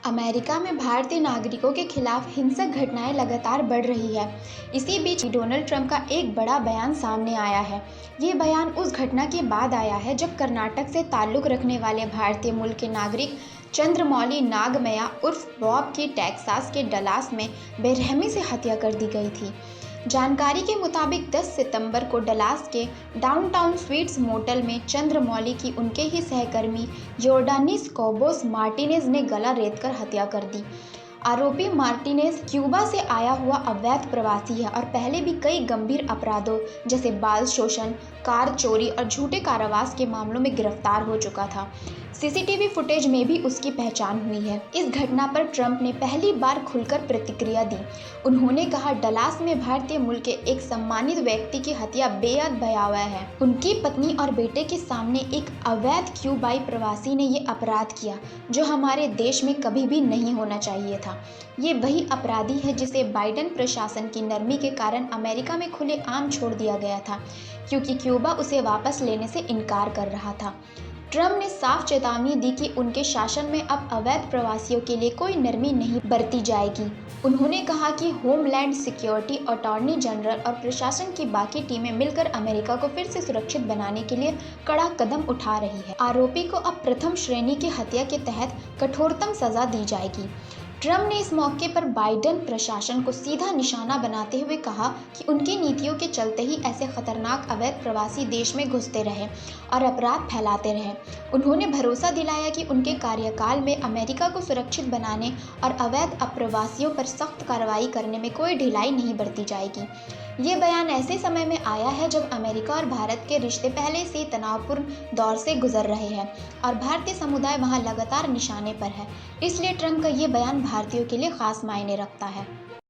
America में भारतीय नागरिकों के खिलाफ हिंसक घटनाएं लगातार बढ़ रही है। इसी बीच डोनाल्ड ट्रंप का एक बड़ा बयान सामने आया है। ये बयान उस घटना के बाद आया है जब कर्नाटक से ताल्लुक़ रखने वाले भारतीय मूल के नागरिक चंद्रमौली नागमया उर्फ बॉब की टेक्सास के डलास में बेरहमी से हत्या कर दी गई थी। जानकारी के मुताबिक 10 सितंबर को डलास के डाउनटाउन स्वीट्स मोटल में चंद्रमौली की उनके ही सहकर्मी योर्डानिस कोबोस मार्टिनेज ने गला रेतकर हत्या कर दी। आरोपी मार्टिनेज क्यूबा से आया हुआ अवैध प्रवासी है और पहले भी कई गंभीर अपराधों जैसे बाल शोषण, कार चोरी और झूठे कारावास के मामलों में गिरफ्तार हो चुका था। सीसीटीवी फुटेज में भी उसकी पहचान हुई है। इस घटना पर ट्रंप ने पहली बार खुलकर प्रतिक्रिया दी। उन्होंने कहा, डलास में भारतीय मूल के एक सम्मानित व्यक्ति की हत्या बेहद भयावह है। उनकी पत्नी और बेटे के सामने एक अवैध क्यूबाई प्रवासी ने ये अपराध किया जो हमारे देश में कभी भी नहीं होना चाहिए था। ये वही अपराधी है जिसे बाइडेन प्रशासन की नरमी के कारण अमेरिका में खुलेआम छोड़ दिया गया था, क्योंकि क्यूबा उसे वापस लेने से इनकार कर रहा था। ट्रंप ने साफ चेतावनी दी कि उनके शासन में अब अवैध प्रवासियों के लिए कोई नरमी नहीं बरती जाएगी। उन्होंने कहा कि होमलैंड सिक्योरिटी, अटॉर्नी जनरल और प्रशासन की बाकी टीमें मिलकर अमेरिका को फिर से सुरक्षित बनाने के लिए कड़ा कदम उठा रही है। आरोपी को अब प्रथम श्रेणी की हत्या के तहत कठोरतम सजा दी जाएगी। ट्रंप ने इस मौके पर बाइडेन प्रशासन को सीधा निशाना बनाते हुए कहा कि उनकी नीतियों के चलते ही ऐसे खतरनाक अवैध प्रवासी देश में घुसते रहे और अपराध फैलाते रहे। उन्होंने भरोसा दिलाया कि उनके कार्यकाल में अमेरिका को सुरक्षित बनाने और अवैध अप्रवासियों पर सख्त कार्रवाई करने में कोई ढिलाई नहीं बरती जाएगी। ये बयान ऐसे समय में आया है जब अमेरिका और भारत के रिश्ते पहले से तनावपूर्ण दौर से गुजर रहे हैं और भारतीय समुदाय वहां लगातार निशाने पर है। इसलिए ट्रंप का ये बयान भारतीयों के लिए खास मायने रखता है।